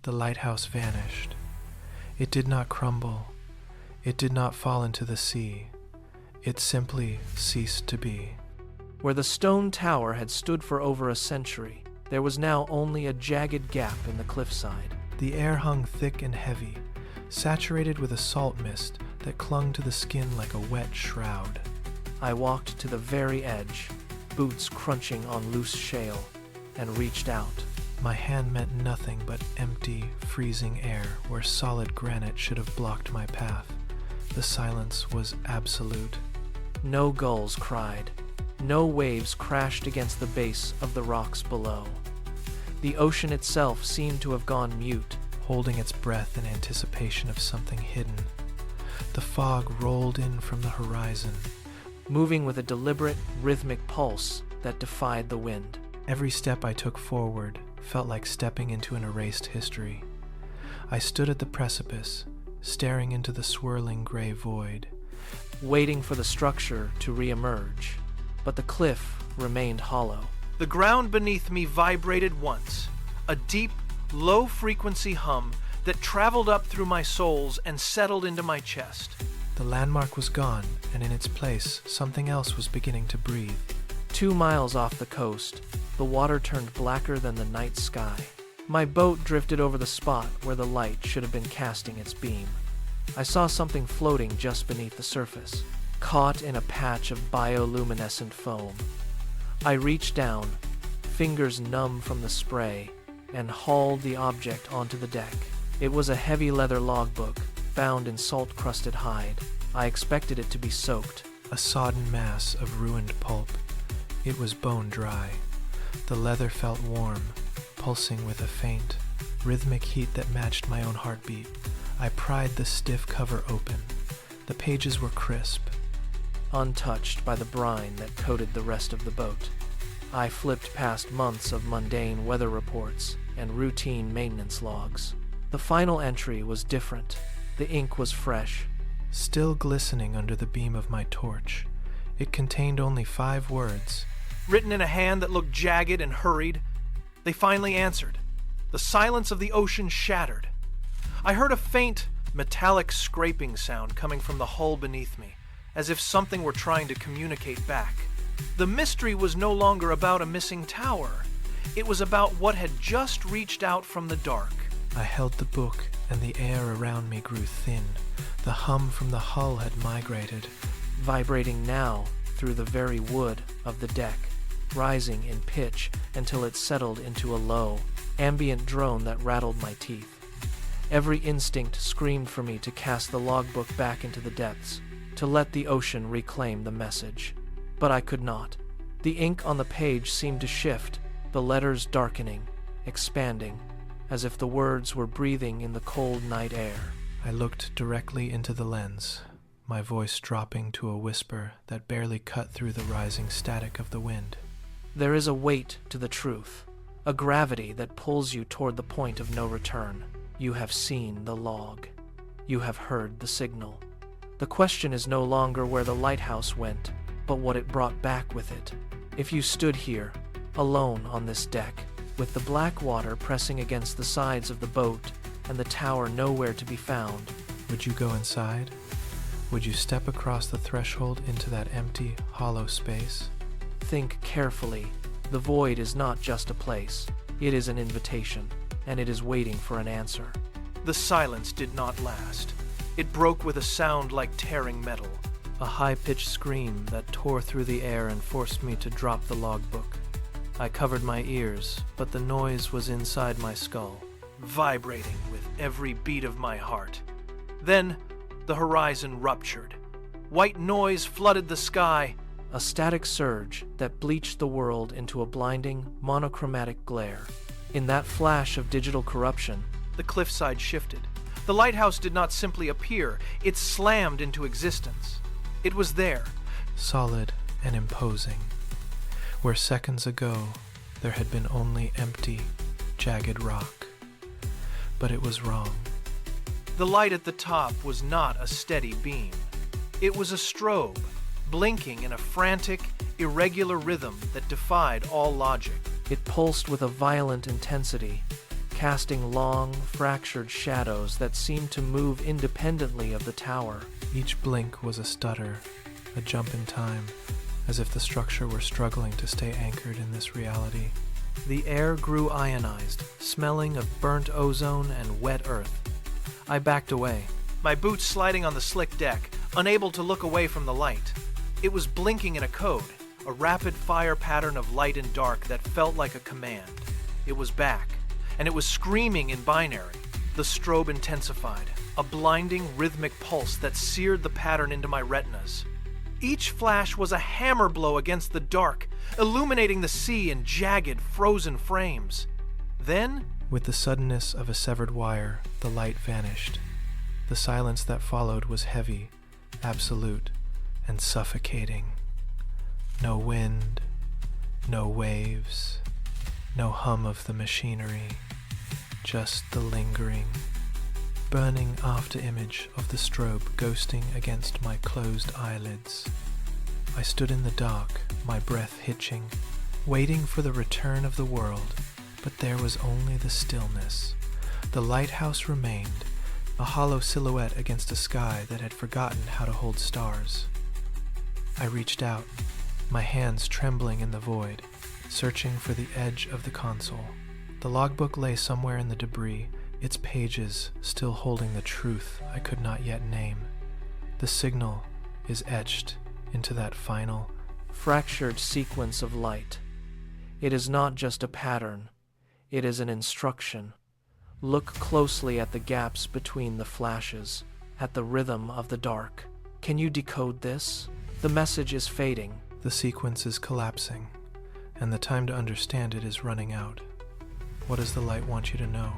The lighthouse vanished. It did not crumble. It did not fall into the sea. It simply ceased to be. Where the stone tower had stood for over a century, there was now only a jagged gap in the cliffside. The air hung thick and heavy, saturated with a salt mist that clung to the skin like a wet shroud. I walked to the very edge, boots crunching on loose shale, and reached out. My hand met nothing but empty, freezing air where solid granite should have blocked my path. The silence was absolute. No gulls cried. No waves crashed against the base of the rocks below. The ocean itself seemed to have gone mute, holding its breath in anticipation of something hidden. The fog rolled in from the horizon, moving with a deliberate, rhythmic pulse that defied the wind. Every step I took forward felt like stepping into an erased history. I stood at the precipice, staring into the swirling gray void, waiting for the structure to re-emerge, but the cliff remained hollow. The ground beneath me vibrated once, a deep, low-frequency hum that traveled up through my soles and settled into my chest. The landmark was gone, and in its place, something else was beginning to breathe. 2 miles off the coast, the water turned blacker than the night sky. My boat drifted over the spot where the light should have been casting its beam. I saw something floating just beneath the surface, caught in a patch of bioluminescent foam. I reached down, fingers numb from the spray, and hauled the object onto the deck. It was a heavy leather logbook, bound in salt-crusted hide. I expected it to be soaked. A sodden mass of ruined pulp. It was bone dry. The leather felt warm, pulsing with a faint, rhythmic heat that matched my own heartbeat. I pried the stiff cover open. The pages were crisp, untouched by the brine that coated the rest of the boat. I flipped past months of mundane weather reports and routine maintenance logs. The final entry was different. The ink was fresh, still glistening under the beam of my torch. It contained only 5 words. Written in a hand that looked jagged and hurried, they finally answered. The silence of the ocean shattered. I heard a faint, metallic scraping sound coming from the hull beneath me, as if something were trying to communicate back. The mystery was no longer about a missing tower. It was about what had just reached out from the dark. I held the book, and the air around me grew thin. The hum from the hull had migrated, vibrating now through the very wood of the deck, rising in pitch until it settled into a low, ambient drone that rattled my teeth. Every instinct screamed for me to cast the logbook back into the depths, to let the ocean reclaim the message. But I could not. The ink on the page seemed to shift, the letters darkening, expanding, as if the words were breathing in the cold night air. I looked directly into the lens, my voice dropping to a whisper that barely cut through the rising static of the wind. There is a weight to the truth, a gravity that pulls you toward the point of no return. You have seen the log. You have heard the signal. The question is no longer where the lighthouse went, but what it brought back with it. If you stood here, alone on this deck, with the black water pressing against the sides of the boat and the tower nowhere to be found, would you go inside? Would you step across the threshold into that empty, hollow space? Think carefully. The void is not just a place. It is an invitation, and it is waiting for an answer. The silence did not last. It broke with a sound like tearing metal, a high-pitched scream that tore through the air and forced me to drop the logbook. I covered my ears, but the noise was inside my skull, vibrating with every beat of my heart. Then, the horizon ruptured. White noise flooded the sky, a static surge that bleached the world into a blinding, monochromatic glare. In that flash of digital corruption, the cliffside shifted. The lighthouse did not simply appear, it slammed into existence. It was there, solid and imposing, where seconds ago there had been only empty, jagged rock. But it was wrong. The light at the top was not a steady beam. It was a strobe, blinking in a frantic, irregular rhythm that defied all logic. It pulsed with a violent intensity, casting long, fractured shadows that seemed to move independently of the tower. Each blink was a stutter, a jump in time, as if the structure were struggling to stay anchored in this reality. The air grew ionized, smelling of burnt ozone and wet earth. I backed away, my boots sliding on the slick deck, unable to look away from the light. It was blinking in a code, a rapid-fire pattern of light and dark that felt like a command. It was back, and it was screaming in binary. The strobe intensified, a blinding rhythmic pulse that seared the pattern into my retinas. Each flash was a hammer blow against the dark, illuminating the sea in jagged, frozen frames. Then, with the suddenness of a severed wire, the light vanished. The silence that followed was heavy, absolute, and suffocating. No wind, no waves, no hum of the machinery, just the lingering, burning after-image of the strobe ghosting against my closed eyelids. I stood in the dark, my breath hitching, waiting for the return of the world, but there was only the stillness. The lighthouse remained, a hollow silhouette against a sky that had forgotten how to hold stars. I reached out, my hands trembling in the void, searching for the edge of the console. The logbook lay somewhere in the debris, its pages still holding the truth I could not yet name. The signal is etched into that final, fractured sequence of light. It is not just a pattern, it is an instruction. Look closely at the gaps between the flashes, at the rhythm of the dark. Can you decode this? The message is fading. The sequence is collapsing, and the time to understand it is running out. What does the light want you to know?